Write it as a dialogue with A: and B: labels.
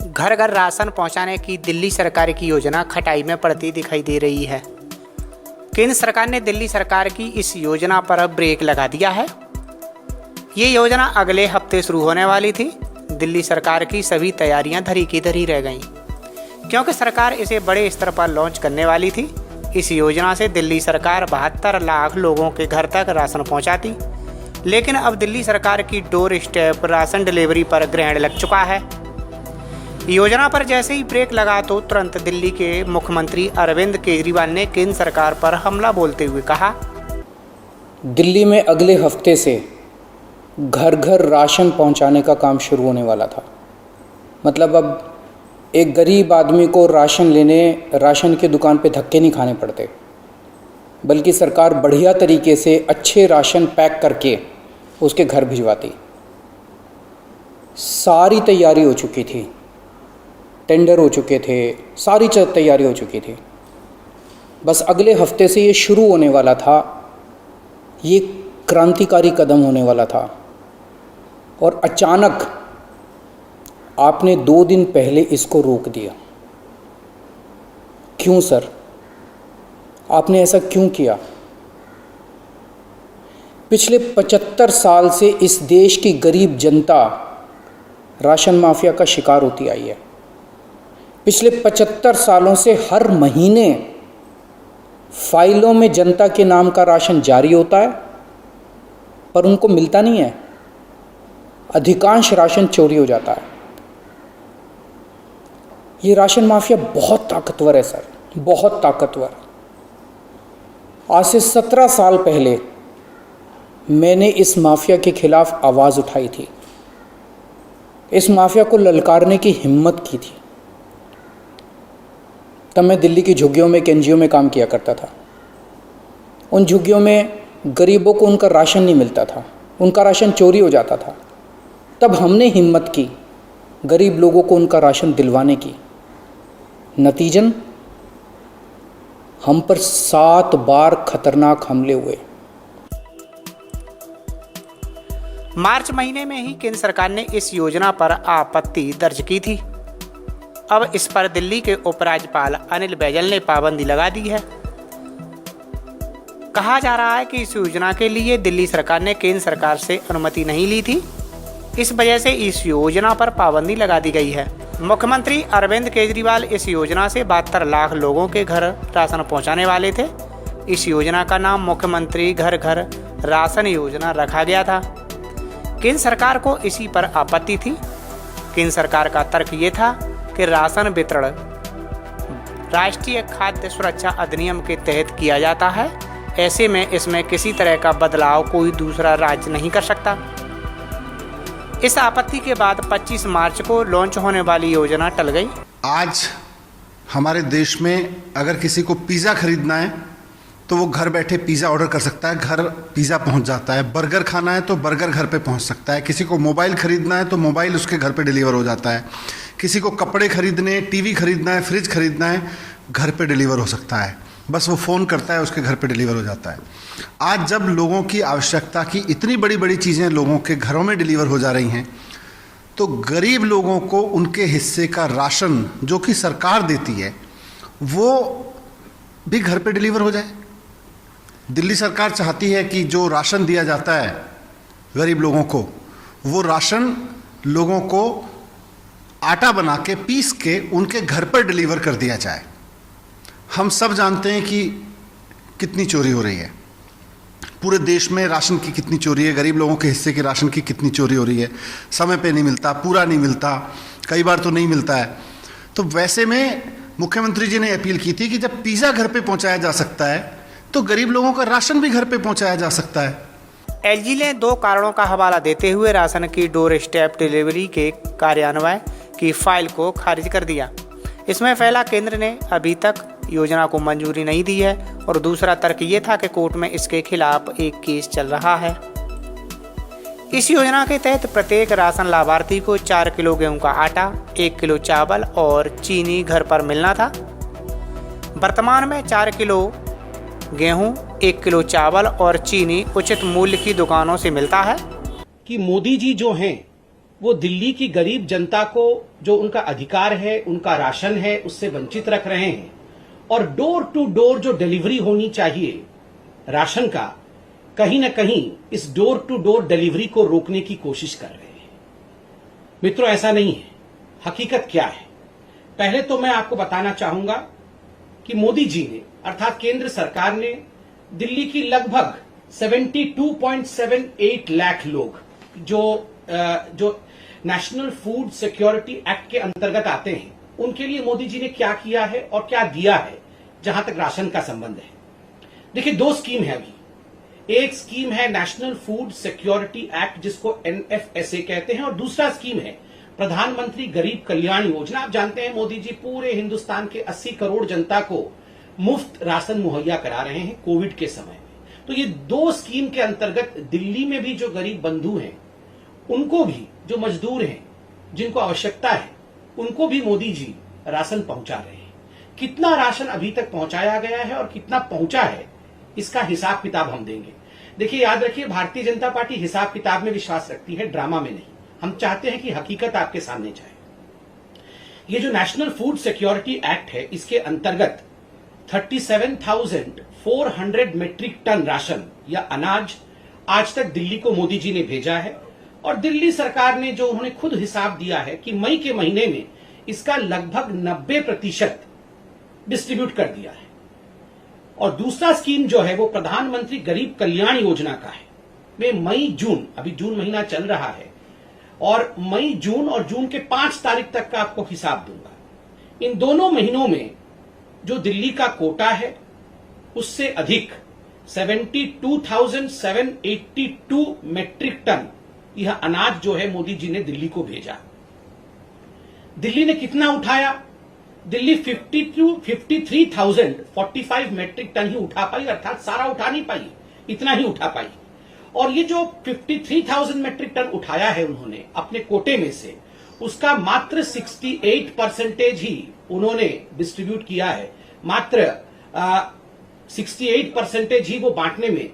A: घर घर राशन पहुंचाने की दिल्ली सरकार की योजना खटाई में पड़ती दिखाई दे रही है। केंद्र सरकार ने दिल्ली सरकार की इस योजना पर ब्रेक लगा दिया है। ये योजना अगले हफ्ते शुरू होने वाली थी। दिल्ली सरकार की सभी तैयारियां धरी की धरी रह गईं, क्योंकि सरकार इसे बड़े स्तर पर लॉन्च करने वाली थी। इस योजना से दिल्ली सरकार 72 लाख लोगों के घर तक राशन पहुंचाती, लेकिन अब दिल्ली सरकार की डोर स्टेप राशन डिलीवरी पर ग्रहण लग चुका है। योजना पर जैसे ही ब्रेक लगा तो तुरंत दिल्ली के मुख्यमंत्री अरविंद केजरीवाल ने केंद्र सरकार पर हमला बोलते हुए कहा,
B: दिल्ली में अगले हफ्ते से घर घर राशन पहुंचाने का काम शुरू होने वाला था। मतलब अब एक गरीब आदमी को राशन की दुकान पे धक्के नहीं खाने पड़ते, बल्कि सरकार बढ़िया तरीके से अच्छे राशन पैक करके उसके घर भिजवाती। सारी तैयारी हो चुकी थी, टेंडर हो चुके थे, सारी तैयारी हो चुकी थी। बस अगले हफ्ते से ये शुरू होने वाला था। ये क्रांतिकारी कदम होने वाला था और अचानक आपने 2 दिन पहले इसको रोक दिया। क्यों सर? आपने ऐसा क्यों किया? पिछले 75 साल से इस देश की गरीब जनता राशन माफिया का शिकार होती आई है। पिछले 75 सालों से हर महीने फाइलों में जनता के नाम का राशन जारी होता है, पर उनको मिलता नहीं है। अधिकांश राशन चोरी हो जाता है। ये राशन माफिया बहुत ताकतवर है सर, बहुत ताकतवर। आज से 17 साल पहले मैंने इस माफिया के खिलाफ आवाज़ उठाई थी। इस माफिया को ललकारने की हिम्मत की थी। तब मैं दिल्ली की झुग्गियों में एक एनजीओ में काम किया करता था। उन झुग्गियों में गरीबों को उनका राशन नहीं मिलता था, उनका राशन चोरी हो जाता था। तब हमने हिम्मत की गरीब लोगों को उनका राशन दिलवाने की। नतीजन हम पर 7 बार खतरनाक हमले हुए।
A: मार्च महीने में ही केंद्र सरकार ने इस योजना पर आपत्ति दर्ज की थी। अब इस पर दिल्ली के उपराज्यपाल अनिल बैजल ने पाबंदी लगा दी है। कहा जा रहा है कि इस योजना के लिए दिल्ली सरकार ने केंद्र सरकार से अनुमति नहीं ली थी। इस वजह से इस योजना पर पाबंदी लगा दी गई है। मुख्यमंत्री अरविंद केजरीवाल इस योजना से 72 लाख लोगों के घर राशन पहुंचाने वाले थे। इस योजना का नाम मुख्यमंत्री घर घर राशन योजना रखा गया था। केंद्र सरकार को इसी पर आपत्ति थी। केंद्र सरकार का तर्क ये था कि राशन वितरण राष्ट्रीय खाद्य सुरक्षा अधिनियम के तहत किया जाता है। ऐसे में इसमें किसी तरह का बदलाव कोई दूसरा राज्य नहीं कर सकता। इस आपत्ति के बाद 25 मार्च को लॉन्च होने वाली योजना टल गई।
C: आज हमारे देश में अगर किसी को पिज़्ज़ा खरीदना है तो वो घर बैठे पिज़्ज़ा ऑर्डर कर सकता है, घर पिज़्ज़ा पहुंच जाता है। बर्गर खाना है तो बर्गर घर पे पहुंच सकता है। किसी को मोबाइल खरीदना है तो मोबाइल उसके घर पे डिलीवर हो जाता है। किसी को कपड़े खरीदने, टीवी खरीदना है, फ्रिज खरीदना है, घर पे डिलीवर हो सकता है। बस वो फ़ोन करता है, उसके घर पे डिलीवर हो जाता है। आज जब लोगों की आवश्यकता की इतनी बड़ी बड़ी चीज़ें लोगों के घरों में डिलीवर हो जा रही हैं, तो गरीब लोगों को उनके हिस्से का राशन जो कि सरकार देती है वो भी घर पे डिलीवर हो जाए। दिल्ली सरकार चाहती है कि जो राशन दिया जाता है गरीब लोगों को, वो राशन लोगों को आटा बना के पीस के उनके घर पर डिलीवर कर दिया जाए। हम सब जानते हैं कि कितनी चोरी हो रही है पूरे देश में, राशन की कितनी चोरी है, गरीब लोगों के हिस्से के राशन की कितनी चोरी हो रही है। समय पे नहीं मिलता, पूरा नहीं मिलता, कई बार तो नहीं मिलता है। तो वैसे में मुख्यमंत्री जी ने अपील की थी कि जब पिज़्ज़ा घर पे पहुंचाया जा सकता है तो गरीब लोगों का राशन भी घर पे पहुंचाया जा सकता है।
A: एलजी ने 2 कारणों का हवाला देते हुए राशन की डोर स्टेप डिलीवरी के कार्यान्वयन की फाइल को खारिज कर दिया। इसमें पहला, केंद्र ने अभी तक योजना को मंजूरी नहीं दी है, और दूसरा तर्क ये था कि कोर्ट में इसके खिलाफ एक केस चल रहा है। इस योजना के तहत प्रत्येक राशन लाभार्थी को 4 किलो गेहूं का आटा, 1 किलो चावल और चीनी घर पर मिलना था। वर्तमान में 4 किलो गेहूं, 1 किलो चावल और चीनी उचित मूल्य की दुकानों से मिलता है।
D: कि मोदी जी जो हैं वो दिल्ली की गरीब जनता को जो उनका अधिकार है, उनका राशन है, उससे वंचित रख रहे हैं और डोर टू डोर जो डिलीवरी होनी चाहिए राशन का, कहीं ना कहीं इस डोर टू डोर डिलीवरी को रोकने की कोशिश कर रहे हैं। मित्रों, ऐसा नहीं है। हकीकत क्या है? पहले तो मैं आपको बताना चाहूंगा कि मोदी जी ने अर्थात केंद्र सरकार ने दिल्ली की लगभग 72.78 लाख लोग जो नेशनल फूड सिक्योरिटी एक्ट के अंतर्गत आते हैं, उनके लिए मोदी जी ने क्या किया है और क्या दिया है जहां तक राशन का संबंध है। देखिए, दो स्कीम है अभी। एक स्कीम है नेशनल फूड सिक्योरिटी एक्ट, जिसको NFSA कहते हैं, और दूसरा स्कीम है प्रधानमंत्री गरीब कल्याण योजना। आप जानते हैं मोदी जी पूरे हिंदुस्तान के 80 करोड़ जनता को मुफ्त राशन मुहैया करा रहे हैं कोविड के समय में। तो ये दो स्कीम के अंतर्गत दिल्ली में भी जो गरीब बंधु हैं, उनको भी, जो मजदूर हैं, जिनको आवश्यकता है, उनको भी मोदी जी राशन पहुंचा रहे हैं। कितना राशन अभी तक पहुंचाया गया है और कितना पहुंचा है, इसका हिसाब किताब हम देंगे। देखिए, याद रखिए, भारतीय जनता पार्टी हिसाब किताब में विश्वास रखती है, ड्रामा में नहीं। हम चाहते हैं कि हकीकत आपके सामने जाए। ये जो नेशनल फूड सिक्योरिटी एक्ट है, इसके अंतर्गत 37,400 मीट्रिक टन राशन या अनाज आज तक दिल्ली को मोदी जी ने भेजा है। और दिल्ली सरकार ने जो उन्होंने खुद हिसाब दिया है कि मई के महीने में इसका लगभग 90% डिस्ट्रीब्यूट कर दिया है। और दूसरा स्कीम जो है वो प्रधानमंत्री गरीब कल्याण योजना का है। मैं मई जून, अभी जून महीना चल रहा है, और मई जून और जून के 5 तारीख तक का आपको हिसाब दूंगा। इन दोनों महीनों में जो दिल्ली का कोटा है, उससे अधिक 72,782 मीट्रिक टन यह अनाज जो है मोदी जी ने दिल्ली को भेजा। दिल्ली ने कितना उठाया? दिल्ली 53,045 मीट्रिक टन ही उठा पाई, अर्थात सारा उठा नहीं पाई, इतना ही उठा पाई। और ये जो 53,000 मीट्रिक टन उठाया है उन्होंने अपने कोटे में से, उसका मात्र 68% ही उन्होंने डिस्ट्रीब्यूट किया है। मात्र 68% ही वो बांटने में